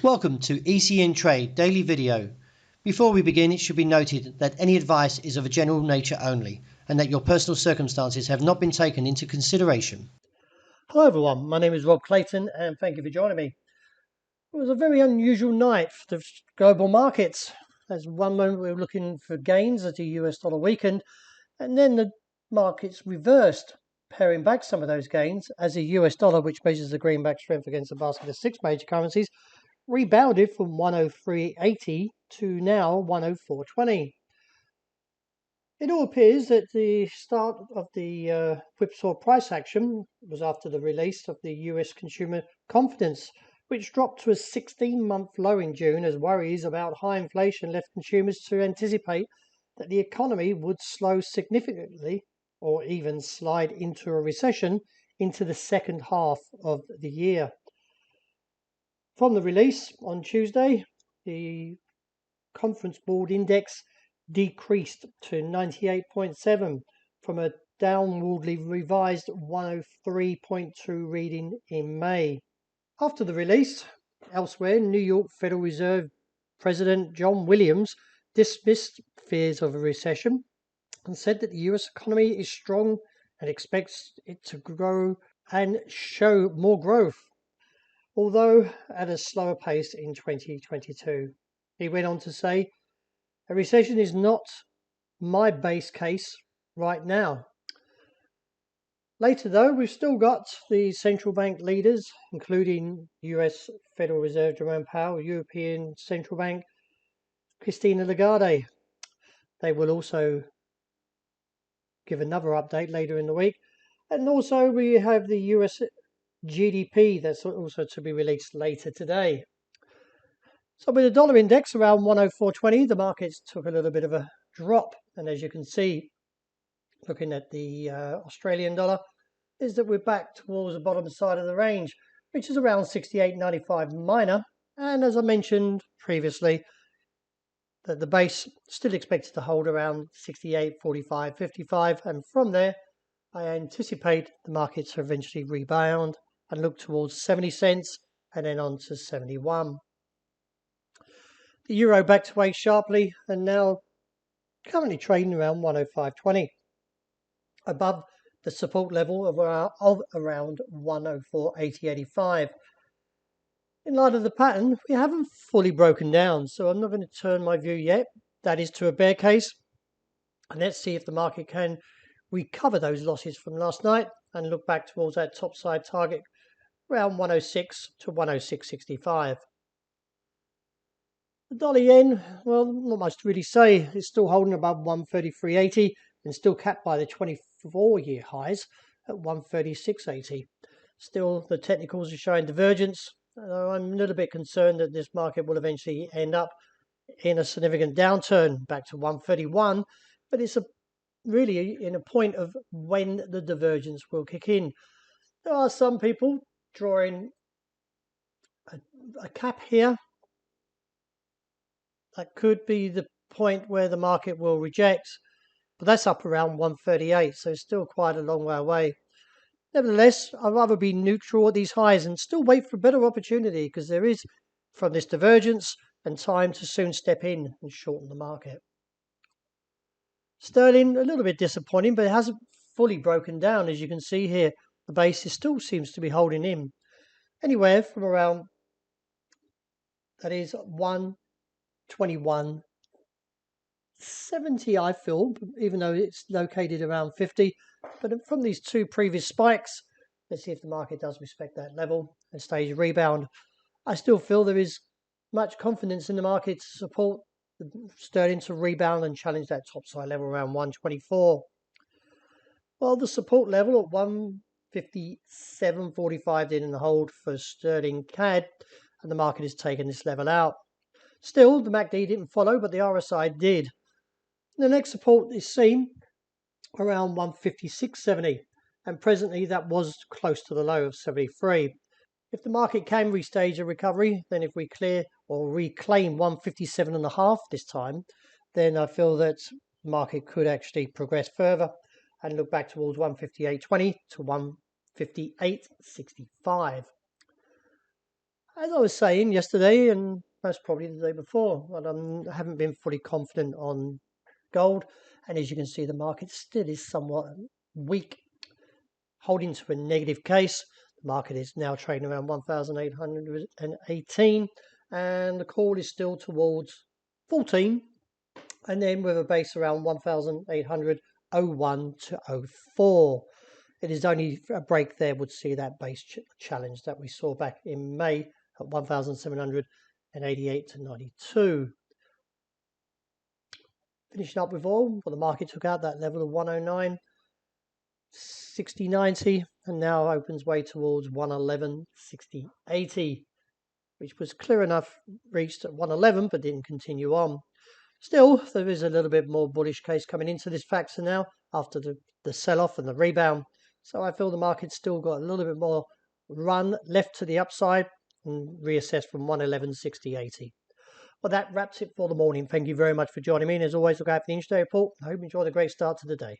Welcome to ECNTRADE Daily Video. Before we begin, it should be noted that any advice is of a general nature only and that your personal circumstances have not been taken into consideration. Hello everyone, my name is Rob Clayton and thank you for joining me. It was a very unusual night for the global markets. As one moment we were looking for gains as the US dollar weakened, and then the markets reversed, paring back some of those gains as the US dollar, which measures the greenback strength against the basket of six major currencies, rebounded from 103.80 to now 104.20. It all appears that the start of the whipsaw price action was after the release of the US consumer confidence, which dropped to a 16-month low in June as worries about high inflation left consumers to anticipate that the economy would slow significantly or even slide into a recession into the second half of the year. From the release on Tuesday, the Conference Board Index decreased to 98.7 from a downwardly revised 103.2 reading in May. After the release, elsewhere, New York Federal Reserve President John Williams dismissed fears of a recession and said that the US economy is strong and expects it to grow and show more growth, although at a slower pace in 2022. He went on to say, "A recession is not my base case right now." Later, though, we've still got the central bank leaders, including US Federal Reserve Jerome Powell, European Central Bank Christine Lagarde. They will also give another update later in the week. And also we have the US GDP that's also to be released later today. So with the dollar index around 104.20, the markets took a little bit of a drop. And as you can see, looking at the Australian dollar, is that we're back towards the bottom side of the range, which is around 68.95 minor. And as I mentioned previously, that the base still expected to hold around 68.45.55, and from there I anticipate the markets to eventually rebound and look towards 70 cents and then on to 71. The euro back to weight sharply and now currently trading around 105.20, above the support level of around 104.80.85. In light of the pattern, we haven't fully broken down, so I'm not going to turn my view yet. That is to a bear case. And let's see if the market can recover those losses from last night and look back towards that top side target around 106 to 106.65. The dollar yen, well, not much to really say. It's still holding above 133.80 and still capped by the 24-year highs at 136.80. Still, the technicals are showing divergence. I'm a little bit concerned that this market will eventually end up in a significant downturn back to 131, but it's really in a point of when the divergence will kick in. There are some people drawing a cap here. That could be the point where the market will reject, but that's up around 138, so it's still quite a long way away. Nevertheless, I'd rather be neutral at these highs and still wait for a better opportunity, because there is, from this divergence, and time to soon step in and shorten the market. Sterling, a little bit disappointing, but it hasn't fully broken down. As you can see here, the base still seems to be holding in. Anywhere from around, that is 121.70, I feel, even though it's located around 50. But from these two previous spikes, let's see if the market does respect that level and stays a rebound. I still feel there is much confidence in the market to support sterling to rebound and challenge that topside level around 124. Well, the support level at 157.45 didn't hold for sterling CAD, and the market has taken this level out. Still, the MACD didn't follow, but the RSI did. The next support is seen around 156.70, and presently that was close to the low of 73. If the market can restage a recovery, then if we clear or reclaim 157.5 this time, then I feel that the market could actually progress further and look back towards 158.20 to 158.65. As I was saying yesterday, and most probably the day before, but I haven't been fully confident on gold. And as you can see, the market still is somewhat weak, holding to a negative case. The market is now trading around 1,818, and the call is still towards 14, and then with a base around 1,801 to 04. It is only a break there would see that base challenge that we saw back in May at 1,788 to 92. Finishing up with oil, well, the market took out that level of 109, 60, 90, and now opens way towards 111, 60, 80, which was clear enough reached at 111 but didn't continue on. Still, there is a little bit more bullish case coming into this factor now after the sell-off and the rebound. So I feel the market's still got a little bit more run left to the upside and reassess from 111, 60, 80. Well, that wraps it for the morning. Thank you very much for joining me. And as always, look out for the intraday report. I hope you enjoyed a great start to the day.